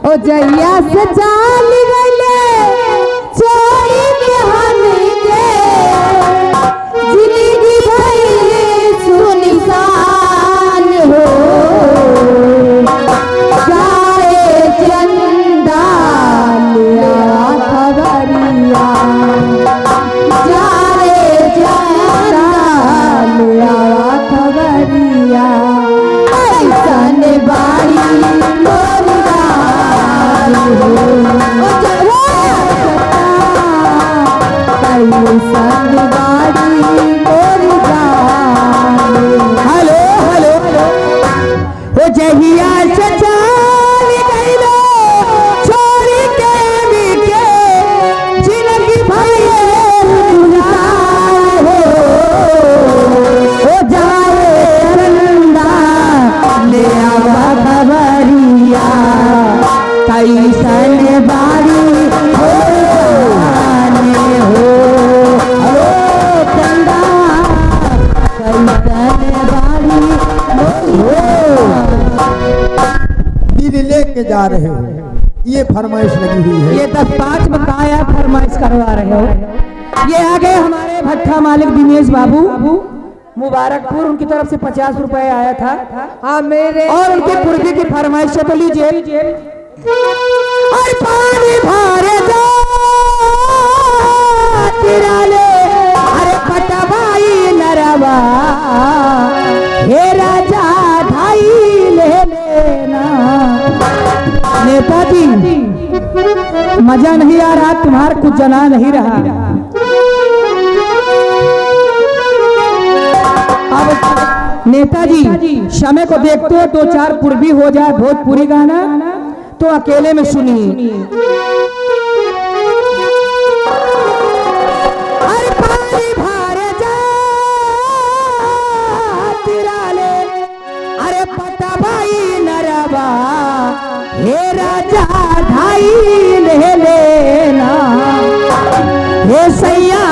ओ जैया से चाल गले छोड़ी के हमें के जिंदगी भइले सुनसान हो जाए चंदा लिया खबरिया जाए चंदा लिया खबरिया ऐसन बाड़ी हेलो हेलो वो जहिया से चाल गइलो छोड़ी के बिके जिंदगी भइले सुनसान हो जाए चंदा ले आवा खबरिया कैसन बारी हो चंदा कैसन बारी दीदी लेके जा रहे हो, ये फरमाइश लगी हुई है। ये 10-5 बकाया फरमाइश करवा रहे हो। ये आगे हमारे भट्ठा मालिक दिनेश बाबू मुबारकपुर, उनकी तरफ से 50 रुपए आया था। हाँ मेरे और उनकी पूर्वी की फरमाइश है तो लीजिए। और पानी भरे जा तिराले अरे पटवाई नरवा हे राजा ढाई ले लेना। नेताजी मजा नहीं आ रहा, तुम्हारा कुछ जना नहीं रहा। अब नेताजी समय को देखते हो, 2-4 पूर्वी हो जाए भोजपुरी गाना तो अकेले में सुनिए। अरे पानी भरे जा तिराले अरे पटवाई नरवा हे राजा ढाई ले लेना। हे सैया